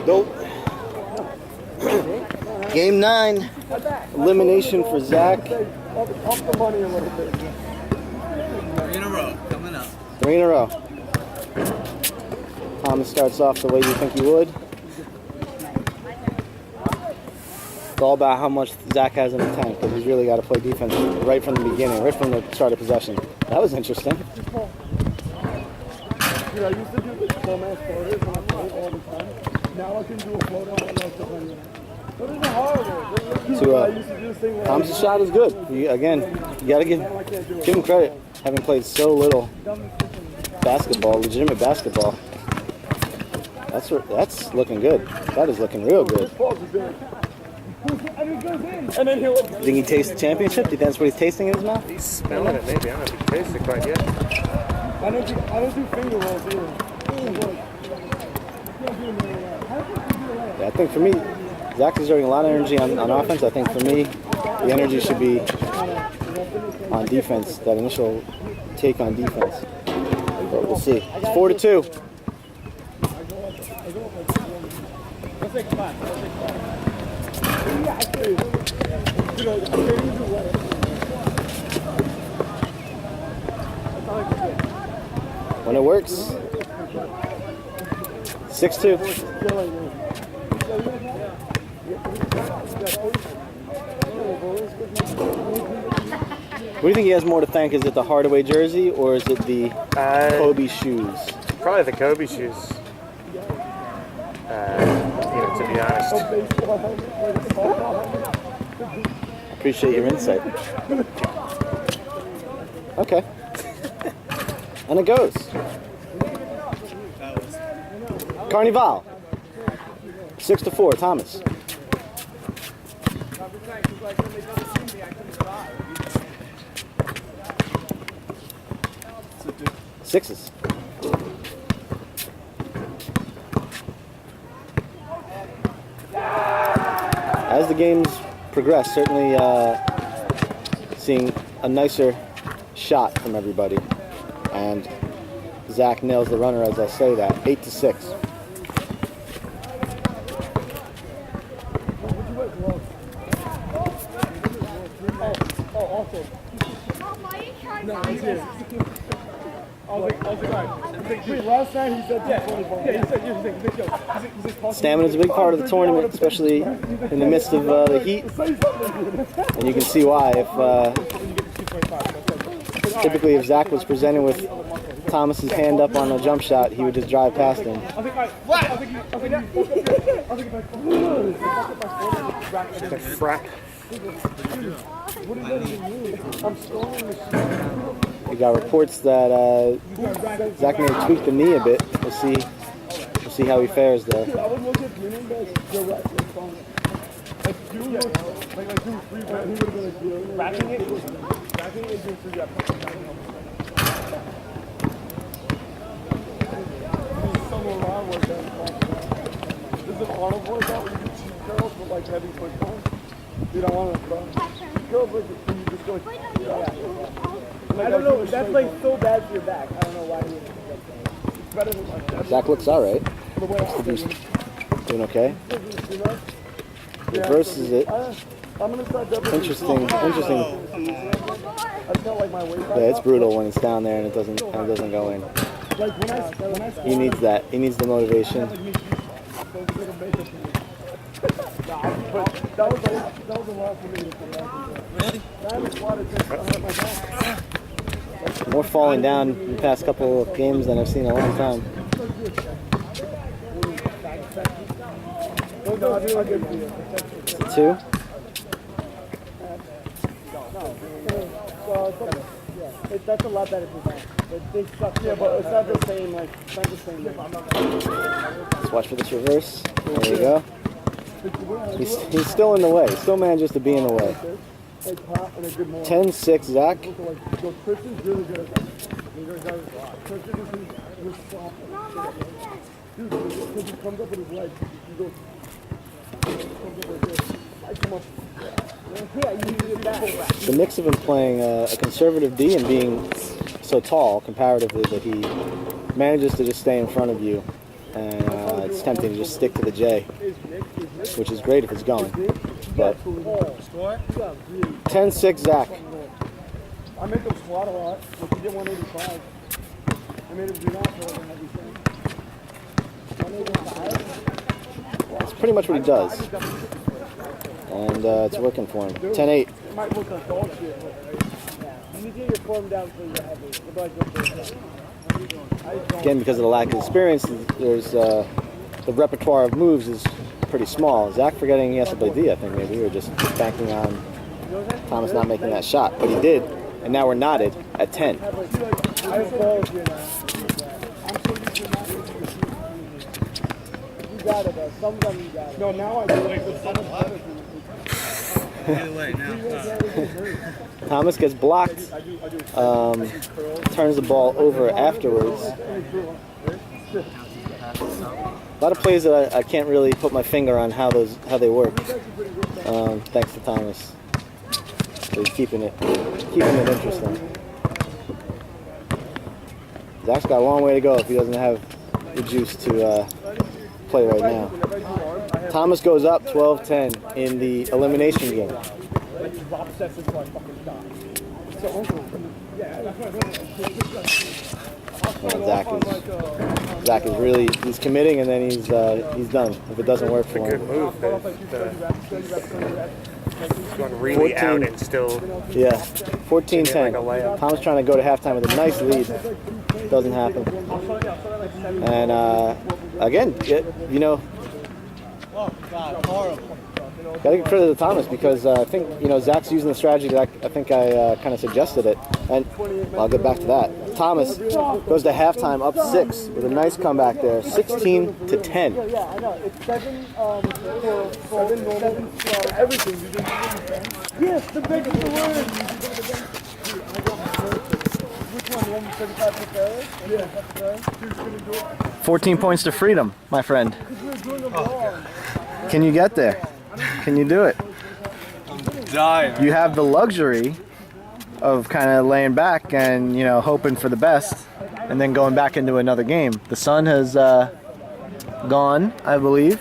Nope. Game 9. Elimination for Zack. 3 in a row, coming up. 3 in a row. Thomas starts off the way you think he would. It's all about how much Zack has in the tank, because he's really got to play defense right from the beginning, right from the start of possession. That was interesting. I used to do dumbass floaters when I played all the time. Now I can do a floater on the But it's horrible. Thomas' shot is good. Again, you got to give him credit, having played so little basketball, legitimate basketball. That's looking good. That is looking real good. Think he tastes the championship? Do you think that's what he's tasting in his mouth? He's smelling it, maybe. I don't know if he tastes it quite yet. I don't do finger rolls either. Yeah, I think for me, Zack is exerting a lot of energy on offense. I think for me, the energy should be on defense, that initial take on defense. But we'll see. It's 4-2. When it works, 6-2. What do you think he has more to thank? Is it the Hardaway jersey or is it the Kobe shoes? Probably the Kobe shoes. To be honest. Appreciate your insight. Okay. And it goes. Carnival. 6-4, Thomas. Sixes. As the games progress, certainly seeing a nicer shot from everybody. And Zack nails the runner as I say that. 8-6. Last night he said Stamina is a big part of the tournament, especially in the midst of the heat. And you can see why. Typically, if Zack was presented with Thomas's hand up on a jump shot, he would just drive past him. We got reports that Zack may tweak the knee a bit. We'll see how he fares there. This is an Arnold workout where you do cheese curls with like heavy football. You don't want to curls like you just go like, I don't know, that's like so bad for your back. I don't know why you it's better than like that. Zach looks alright. Doing okay. Reverses it. Interesting. Yeah, it's brutal when it's down there and it doesn't go in. He needs that. He needs the motivation. More falling down in the past couple of games than I've seen in a long time. Two. That's a lot better for that. They suck. Yeah, but it's not the same. Like, it's not the same. Let's watch for this reverse. There you go. He's still in the way. Still manages to be in the way. 10-6, Zack. The Knicks have been playing a conservative D and being so tall comparatively that he manages to just stay in front of you and it's tempting to just stick to the J, which is great if it's going. But 10-6 Zack. I made them squat a lot, but he did 185. I made him do that for like everything. 185. That's pretty much what he does. And it's working for him. 10-8. It might look like dog shit, but you need to get your form down so you're heavy. It'll be like Again, because of the lack of experience, there's the repertoire of moves is pretty small. Zack forgetting he has to play D, I think maybe, or just banking on Thomas not making that shot. But he did, and now we're knotted at 10. I have balls here now. I'm so used to not using the shoot. You got it, though. Some of them you got it. No, now I do it. But some of them Either way, now. Thomas gets blocked, turns the ball over afterwards. A lot of plays that I can't really put my finger on how they work. Thanks to Thomas. So he's keeping it interesting. Zack's got a long way to go if he doesn't have the juice to play right now. Thomas goes up 12-10 in the elimination game. And Zack is really, he's committing, and then he's done if it doesn't work for him. Good move. He's going really out and still. Yeah, 14-10. Thomas trying to go to halftime with a nice lead. Doesn't happen. And again, you know, gotta give credit to Thomas because I think Zack's using the strategy that I think I kind of suggested it, and I'll get back to that. Thomas goes to halftime up 6 with a nice comeback there, 16-10. Yeah, I know. It's 7 for everything. Yes, the big of the word. Which one? 135 for Ferris? Yeah. 14 points to freedom, my friend. Can you get there? Can you do it? I'm dying. You have the luxury of kind of laying back and hoping for the best, and then going back into another game. The sun has gone, I believe,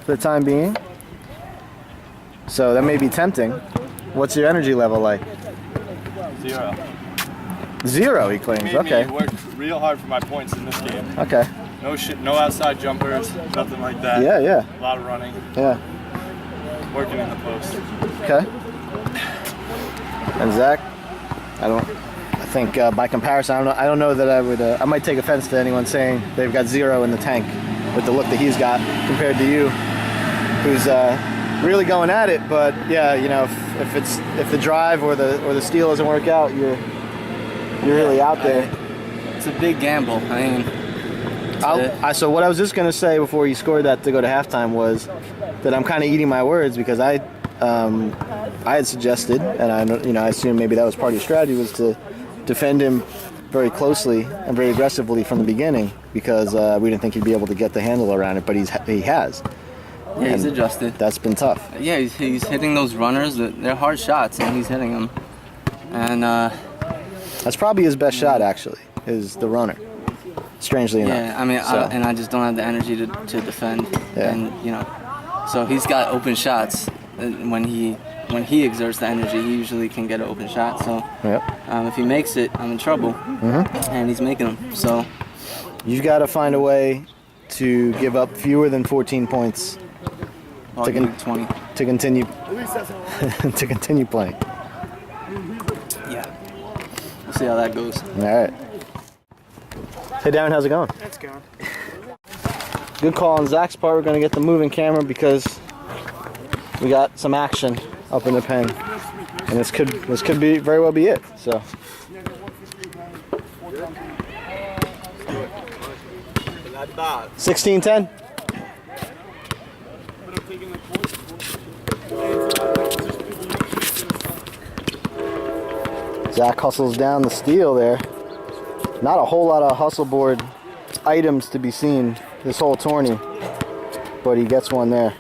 for the time being. So that may be tempting. What's your energy level like? 0. 0, he claims. Okay. I worked real hard for my points in this game. Okay. No shit, no outside jumpers, nothing like that. Yeah. A lot of running. Yeah. Working in the post. Okay. And Zack, I think by comparison, I don't know that I would. I might take offense to anyone saying they've got 0 in the tank with the look that he's got compared to you, who's really going at it. But yeah, if the drive or the steal doesn't work out, you're really out there. It's a big gamble. I mean. So what I was just going to say before you scored that to go to halftime was that I'm kind of eating my words because I had suggested, and I assume maybe that was part of your strategy, was to defend him very closely and very aggressively from the beginning because we didn't think he'd be able to get the handle around it, but he has. Yeah, he's adjusted. That's been tough. Yeah, he's hitting those runners. They're hard shots, and he's hitting them. And that's probably his best shot, actually, is the runner. Strangely enough. Yeah, I mean, I just don't have the energy to defend. Yeah. And so he's got open shots. When he exerts the energy, he usually can get an open shot. So yep. If he makes it, I'm in trouble. Mm-hmm. And he's making them. So you've got to find a way to give up fewer than 14 points to 20 to continue to continue playing. Yeah. We'll see how that goes. All right. Hey Darren, how's it going? It's going. Good call on Zack's part. We're going to get the moving camera because we got some action up in the pen, and this could be very well be it. So. Bad. 16-10. Zack hustles down the steal there. Not a whole lot of hustle board items to be seen this whole tourney, but he gets one there.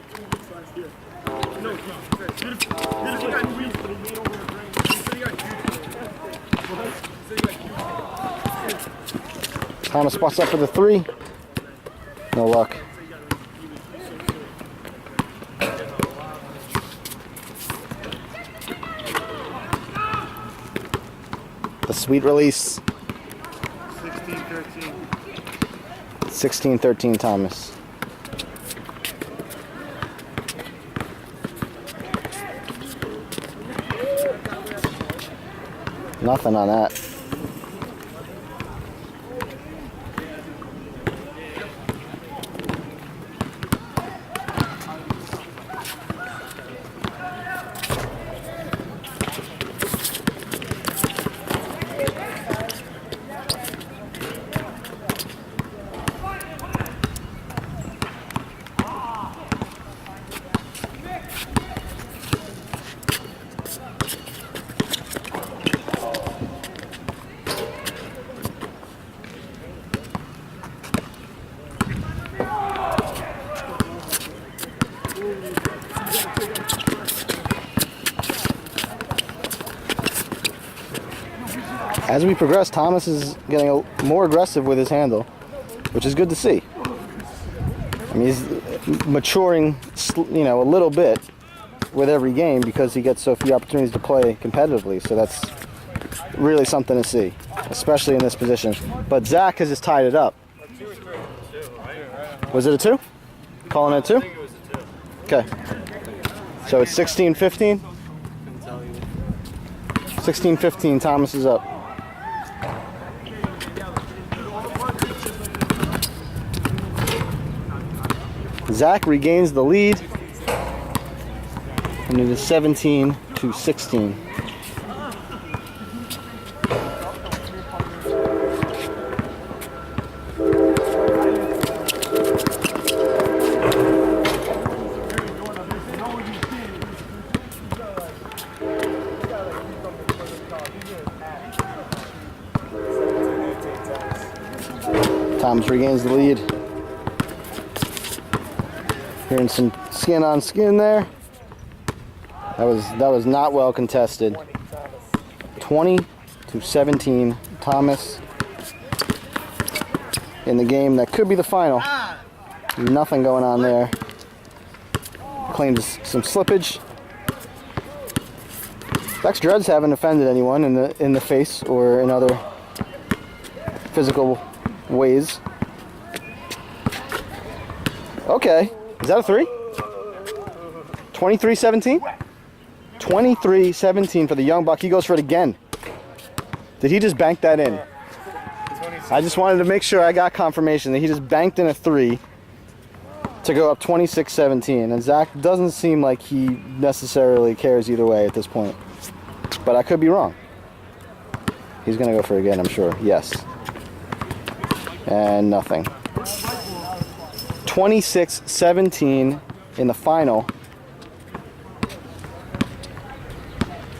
Thomas spots up for the 3. No luck. The sweet release. 16-13. 16-13 Thomas. Nothing on that. As we progress, Thomas is getting more aggressive with his handle, which is good to see. I mean, he's maturing, you know, a little bit with every game because he gets so few opportunities to play competitively. So that's really something to see, especially in this position. But Zack has just tied it up. Was it a 2? Calling it a 2? Okay. So it's 16-15? 16-15, Thomas is up. Zack regains the lead, and it is 17-16. Thomas regains the lead. Hearing some skin on skin there. That was not well contested. 20-17, Thomas in the game that could be the final. Nothing going on there. Claimed some slippage. Zack's dreads haven't offended anyone in the face or in other physical ways. Okay. Is that a 3? 23-17? 23-17 for the young buck. He goes for it again. Did he just bank that in? I just wanted to make sure I got confirmation that he just banked in a 3 to go up 26-17. And Zack doesn't seem like he necessarily cares either way at this point. But I could be wrong. He's going to go for it again, I'm sure. Yes. And nothing. 26-17 in the final.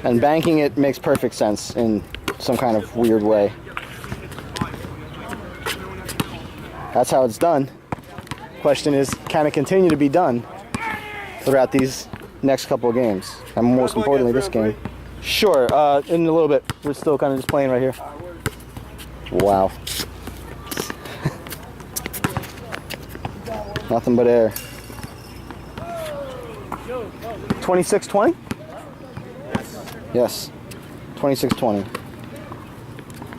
And banking it makes perfect sense in some kind of weird way. That's how it's done. Question is, can it continue to be done throughout these next couple of games? And most importantly, this game. Sure, in a little bit. We're still kind of just playing right here. Wow. Nothing but air. 26-20? Yes. 26-20.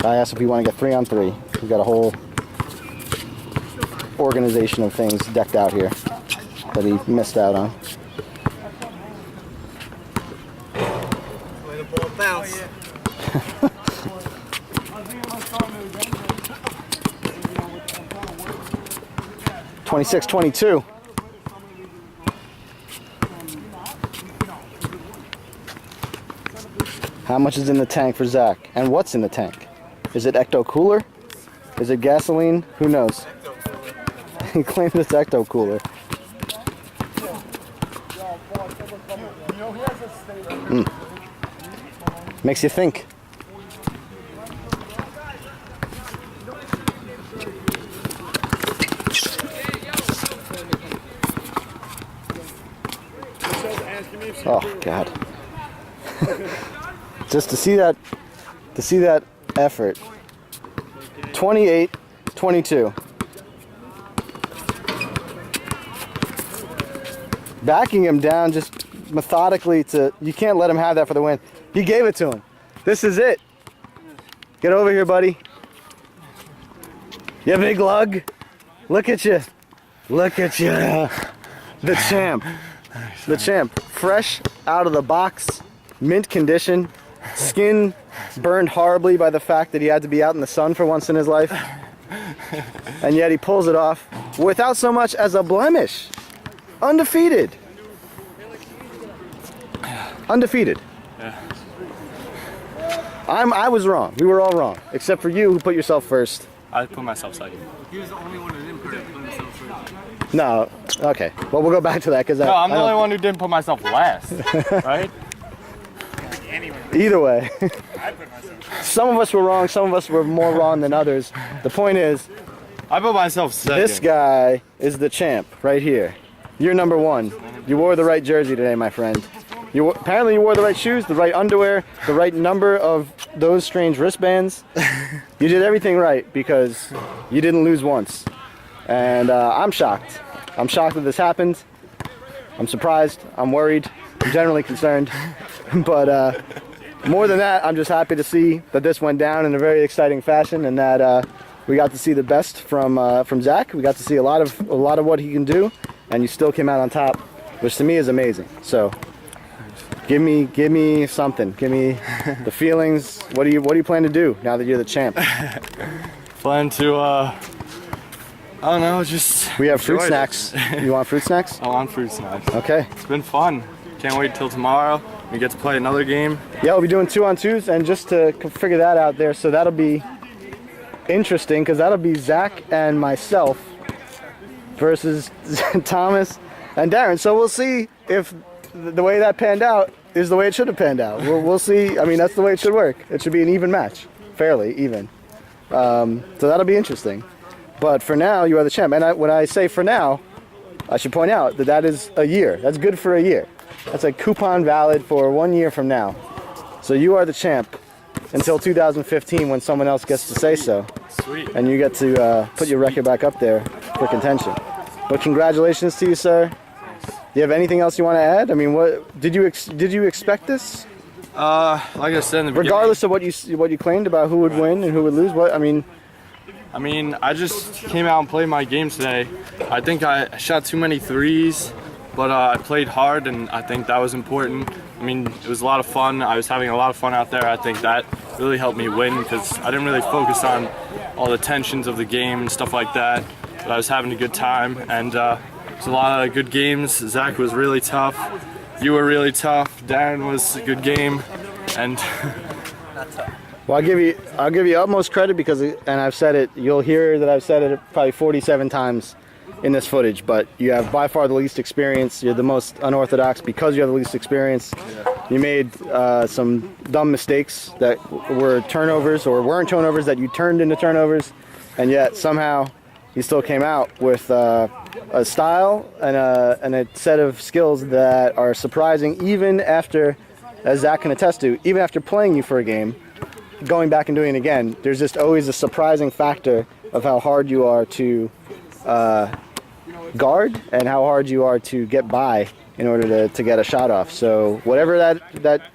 I asked if we want to get 3-on-3. We've got a whole organization of things decked out here that he missed out on. Way the ball bounce. 26-22. How much is in the tank for Zack? And what's in the tank? Is it Ecto Cooler? Is it gasoline? Who knows? He claims it's Ecto Cooler. Makes you think. Oh God. Just to see that effort. 28-22. backing him down just methodically to, you can't let him have that for the win. He gave it to him. This is it. Get over here, buddy. You big lug. Look at you. Look at you. The champ. The champ. Fresh out of the box. Mint condition. Skin burned horribly by the fact that he had to be out in the sun for once in his life. And yet he pulls it off without so much as a blemish. Undefeated. Undefeated. Yeah. I was wrong. We were all wrong. Except for you who put yourself first. I put myself second. He was the only one who didn't put himself first. No. Okay. Well, we'll go back to that because No, I'm the only one who didn't put myself last. Right? Either way. Some of us were wrong. Some of us were more wrong than others. The point is, I put myself second. this guy is the champ right here. You're number one. You wore the right jersey today, my friend. Apparently you wore the right shoes, the right underwear, the right number of those strange wristbands. You did everything right because you didn't lose once. And I'm shocked. I'm shocked that this happened. I'm surprised. I'm worried. I'm generally concerned. But more than that, I'm just happy to see that this went down in a very exciting fashion and that we got to see the best from Zack. We got to see a lot of what he can do, and you still came out on top, which to me is amazing. So give me something. Give me the feelings. What do you plan to do now that you're the champ? Plan to I don't know, just We have fruit enjoy snacks. You want fruit snacks? I want fruit snacks. Okay. It's been fun. Can't wait till tomorrow. We get to play another game. Yeah, we'll be doing 2-on-2s, and just to figure that out there, so that'll be interesting because that'll be Zack and myself versus Thomas and Darren. So we'll see if the way that panned out is the way it should have panned out. We'll see. I mean, that's the way it should work. It should be an even match, fairly even. So that'll be interesting. But for now, you are the champ. And when I say for now, I should point out that that is a year. That's good for a year. That's a coupon valid for 1 year from now. So you are the champ until 2015 when someone else gets to say so. Sweet. And you get to put your record back up there for contention. But congratulations to you, sir. Do you have anything else you want to add? I mean, what did you expect this? Like I said in the beginning, Regardless of what you claimed about who would win and who would lose, I mean, I just came out and played my game today. I think I shot too many threes, but I played hard, and I think that was important. I mean, it was a lot of fun. I was having a lot of fun out there. I think that really helped me win because I didn't really focus on all the tensions of the game and stuff like that. But I was having a good time, and it was a lot of good games. Zack was really tough. You were really tough. Darren was a good game, and well, I'll give you utmost credit because, and I've said it. You'll hear that I've said it probably 47 times in this footage, but you have by far the least experience. You're the most unorthodox because you have the least experience. Yeah. You made some dumb mistakes that were turnovers or weren't turnovers that you turned into turnovers, and yet somehow you still came out with a style and a set of skills that are surprising even after, as Zack can attest to, even after playing you for a game, going back and doing it again, there's just always a surprising factor of how hard you are to guard and how hard you are to get by in order to get a shot off. So whatever that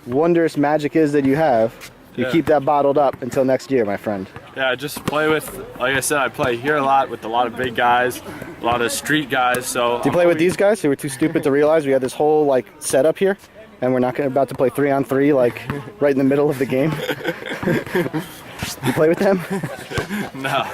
wondrous magic is that you have, you keep that bottled up until next year, my friend. yeah, just play with, like I said, I play here a lot with a lot of big guys, a lot of street guys. So Do you play with these guys who were too stupid to realize we had this whole setup here, and we're not about to play 3-on-3 right in the middle of the game? You play with them? No.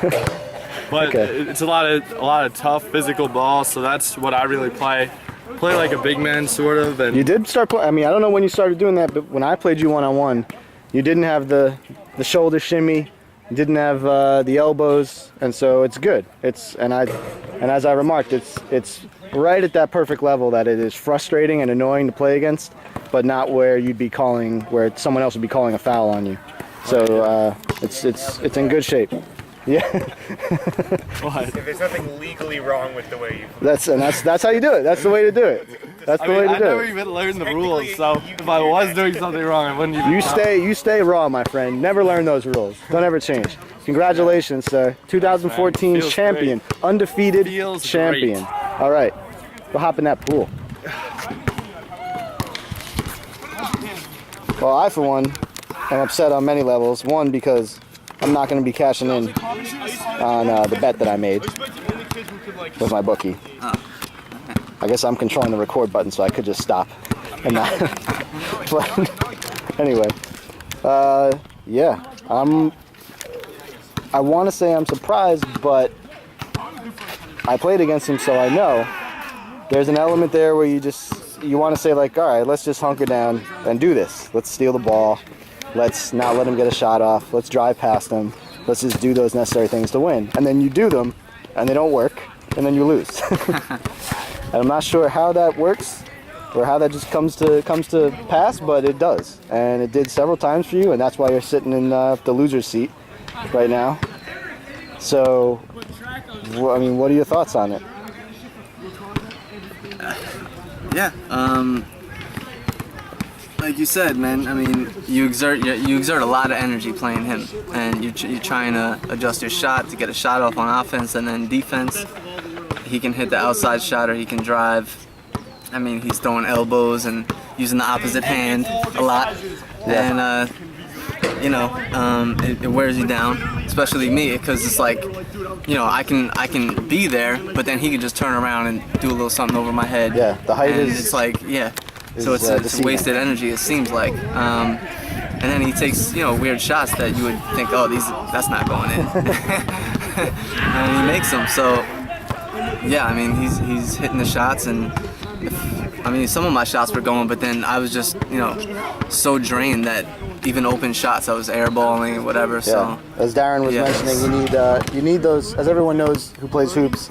But it's a lot of tough physical ball, so that's what I really play. Play like a big man, sort of. And You did start playing. I mean, I don't know when you started doing that, but when I played you one-on-one, you didn't have the shoulder shimmy, you didn't have the elbows, and so it's good. And as I remarked, it's right at that perfect level that it is frustrating and annoying to play against, but not where where someone else would be calling a foul on you. So it's in good shape. Yeah. what? There's nothing legally wrong with the way you That's how you do it. That's the way to do it. That's the way to I do never it. even learned the rules, so if I was doing something wrong, I wouldn't even You stay raw, my friend. Never learn those rules. Don't ever change. Congratulations, sir. 2014 Feels champion. Undefeated Feels champion. great. All right. Go hop in that pool. Well, I, for one, am upset on many levels. One, because I'm not going to be cashing in on the bet that I made with my bookie. I guess I'm controlling the record button, so I could just stop and not. But anyway, yeah, I want to say I'm surprised, but I played against him, so I know. There's an element there where you want to say, like, all right, let's just hunker down and do this. Let's steal the ball. Let's not let him get a shot off. Let's drive past him. Let's just do those necessary things to win. And then you do them, and they don't work, and then you lose. And I'm not sure how that works or how that just comes to pass, but it does. And it did several times for you, and that's why you're sitting in the loser's seat right now. So, I mean, what are your thoughts on it? Yeah, like you said, man, I mean, you exert a lot of energy playing him, and you're trying to adjust your shot to get a shot off on offense, and then defense, he can hit the outside shot or he can drive. I mean, he's throwing elbows and using the opposite hand a lot, and you know, it wears you down, especially me, because it's like, you know, I can be there, but then he can just turn around and do a little something over my head. Yeah, the height and is. It's like, yeah. So it's wasted energy, it seems like. And then he takes, you know, weird shots that you would think, oh, that's not going in. And he makes them. So, yeah, I mean, he's hitting the shots, and I mean, some of my shots were going, but then I was just, you know, so drained that even open shots I was airballing, whatever. Yeah. So, as Darren was mentioning, you need those, as everyone knows who plays hoops,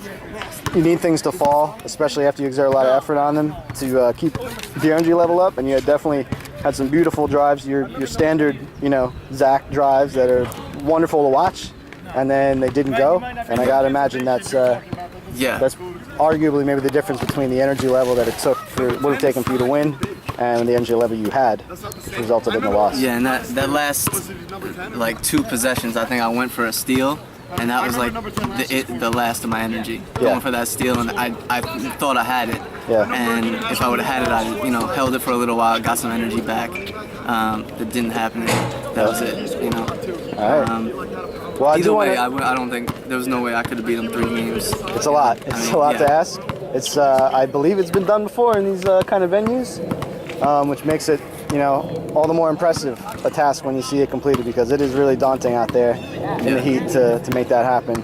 you need things to fall, especially after you exert a lot of effort on them, to keep the energy level up. And you had definitely had some beautiful drives, your standard, you know, Zack drives that are wonderful to watch, and then they didn't go. And I gotta imagine that's arguably maybe the difference between the energy level that it would have taken for you to win and the energy level you had, which resulted in the loss. Yeah, and that last like 2 possessions, I think I went for a steal. And that was like the last of my energy, going for that steal, and I thought I had it. Yeah. And if I would have had it, I, you know, held it for a little while, got some energy back. That didn't happen. That was it. You know. All right. Well, either way, I don't think there was no way I could have beat him 3 games. It's a lot. It's a lot to ask. It's I believe it's been done before in these kind of venues, which makes it, you know, all the more impressive a task when you see it completed, because it is really daunting out there in the heat to make that happen.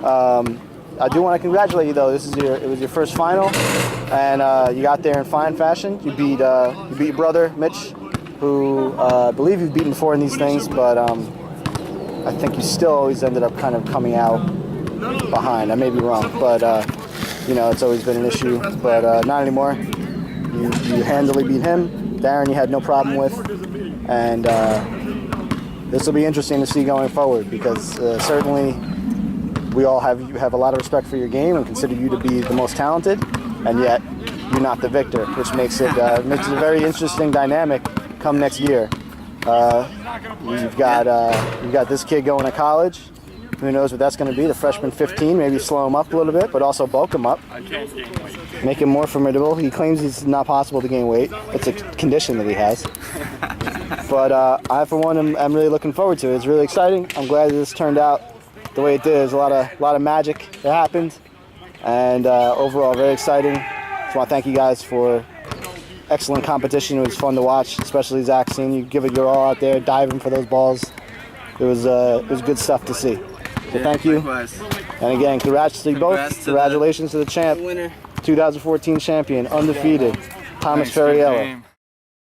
I do want to congratulate you though. It was your first final, and you got there in fine fashion. You beat your brother Mitch, who I believe you've beaten before in these things, but I think you still always ended up kind of coming out behind. I may be wrong, but you know, it's always been an issue, but not anymore. You handily beat him. Darren you had no problem with, and this will be interesting to see going forward, because certainly we all have a lot of respect for your game and consider you to be the most talented, and yet you're not the victor, which makes it a very interesting dynamic come next year. You've got this kid going to college. Who knows what that's going to be? The freshman 15, maybe slow him up a little bit, but also bulk him up. Make him more formidable. He claims it's not possible to gain weight. It's a condition that he has. But I, for one, am really looking forward to it. It's really exciting. I'm glad that this turned out the way it did. There's a lot of magic that happened, and overall very exciting. Just want to thank you guys for excellent competition. It was fun to watch, especially Zack, seeing you give it your all out there, diving for those balls. It was good stuff to see. So thank you. Likewise. And again, congrats to you both. Congratulations to the champ, 2014 champion, undefeated, Thomas Ferriello.